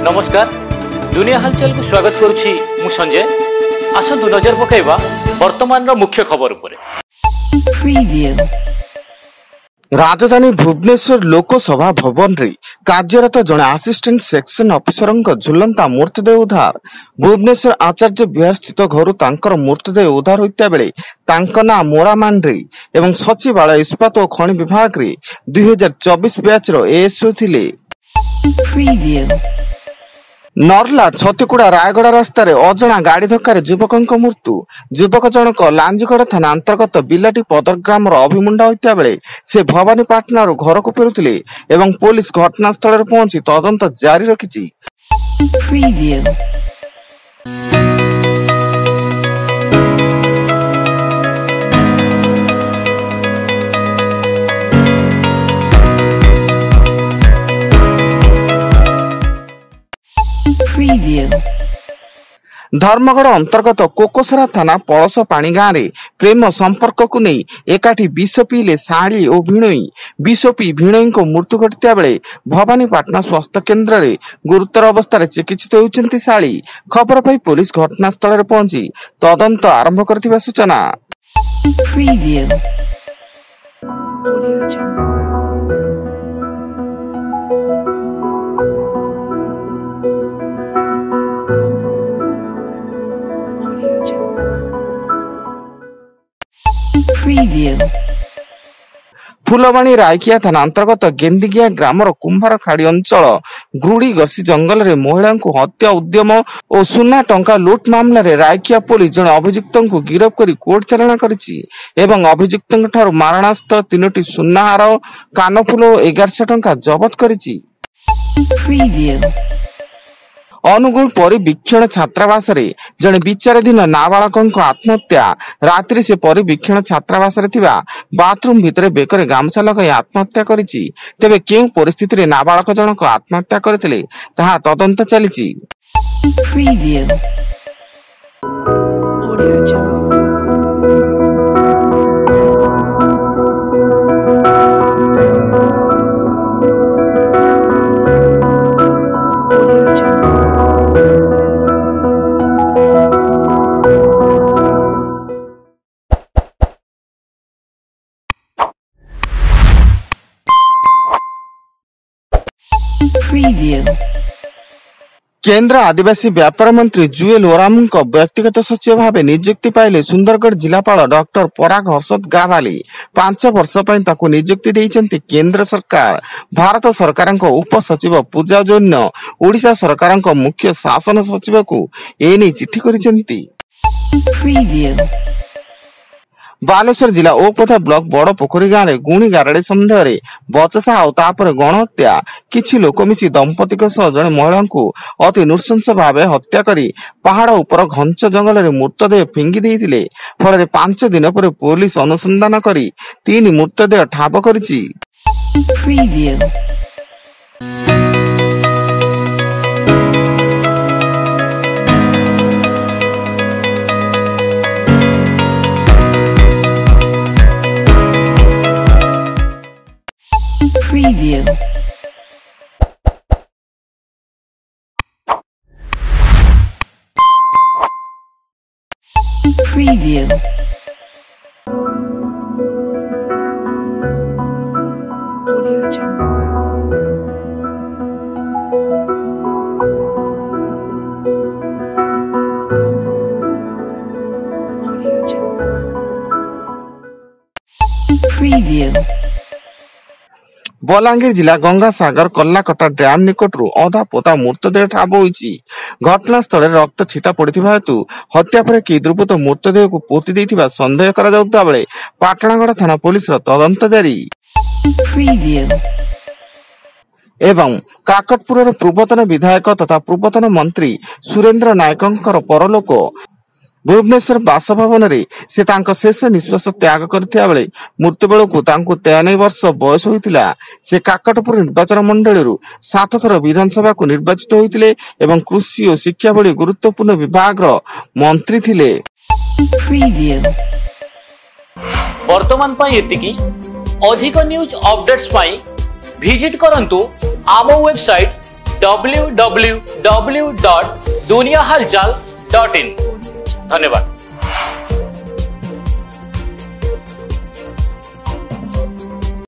नमस्कार दुनिया हालचाल को स्वागत करुछि मु संजय। आसंतु नजर पकाइबा वर्तमान मुख्य खबर उपरे। राजधानी भुवनेश्वर लोकसभा भवन रे कार्यरत जड़े असिस्टेंट सेक्शन ऑफिसर झुलंता मृतदेह उद्धार। भुवनेश्वर आचार्य विहार स्थित घर तांकर मृतदेह उद्धार होता बेले ना मोरामांड्री एवं सचिवालय इस्पात और खनि विभाग रे 2024 बैच रो एएसओ थिले। नर्ला छतीगुड़ा रायगड़ा रास्तार अजणा गाड़ी धक्कार युवक मृत्यु। युवक जनक लांजीगड़ थाना अंतर्गत बिलाटी पदर ग्राम अभिमुंडा होता बेले से भवानीपाटना घर को फेरुथिले एवं पुलिस घटनास्थल पहुंची तदंत जारी रखिछि। धर्मगढ़ अंतर्गत कोकोसरा थाना पड़स पाणी गाँव में प्रेम संपर्क को नहीं एकाठी विष पीले शाणी और भिणई विष पी भिणई को मृत्यु घटिता बेले भवानीपाटना स्वास्थ्य केन्द्र में गुरुतर अवस्था चिकित्सित होती शाणी। खबर पाई पुलिस घटनास्थल पहुंची तदंत आरंभ कर सूचना। फुलवाणी रायकिया थाना अंतर्गत गेंदिगिया ग्रामर कुंभार खाड़ी अंचल गुड़ी गसी जंगल में महिला को हत्या उद्यम और सुना टंका लुट मामला रे रायकिया पुलिस जने अभियुक्त को गिरफ्त कर कोर्ट चालाण करिछि एवं अभियुक्त ठारू मारणास्त्र 3टी सुना हार कानफुल 1100 टंका जबत करिछि। अनुगुल परिवीक्षण छात्रावास रे जने विचाराधीन नाबालक आत्महत्या। रात्रि से परिवीक्षण छात्रावास रे थिबा बाथरूम भितरे बेकरे गामछा लगाई आत्महत्या करिछि। तेबे केउ परिस्थिति रे नाबालक जनक आत्महत्या करथिले ताहा तदंत चलिछि। केंद्र आदिवासी व्यापार मंत्री जुएल ओराम व्यक्तिगत सचिव भाव नियुक्ति पाइले सुंदरगढ़ जिलापाल डॉक्टर पराग हर्षद गावाली 5 वर्ष ताकू नियुक्ति देइचंती केंद्र सरकार। भारत सरकार उप सचिव पूजा जैन ओडिशा सरकार मुख्य शासन सचिव को एने चिट्ठी करिसेंती। बालेश्वर जिला ओपथा ब्लॉक बड़ पोखरी गाँव में गुणी गारड़े सन्देह बचसा और गणहत्या। किछि लोक मिसी दंपति जड़े महिला को अति नृशंस भाव हत्या करी पहाड़ उपर घंच जंगल में मृतदेह फिंगी देइथिले। फल 5 दिन पर पुलिस अनुसंधान करी 3 मृतदेह ठाब करिछि। बलांगीर जिला गंगासागर कल्लाकटा डैम निकटरू अधा पोता मृतदेह ठाब होइछि। घटनास्थल रक्त छिटा पड़िथिबा हेतु हत्या पर कि दुर्बृत्त मृतदेह को पोति देइथिबा संदेह करा जाउता बेले पाटणागढ़ थाना पुलिस तदंत जारी। एवं काकटपुर पूर्वतन विधायक तथा पूर्वतन मंत्री सुरेंद्र नायकंकर परलोक भुवनेश्वर बासभवन रे से तांको शेष निश्वास त्याग करथिया बेले मृत्यु बेलकु तांको 93 वर्ष बयस होइतिला। से काकटपुर निर्वाचन मंडली 7 थर विधानसभा को निर्वाचित होइतिले एवं कृषि और शिक्षा भली गुरुत्वपूर्ण विभाग रो मंत्री थिले। वर्तमान पई एतिकी अधिक न्यूज अपडेट्स पाई विजिट करंतु आम वेबसाइट www.duniahalchal.in। धन्यवाद।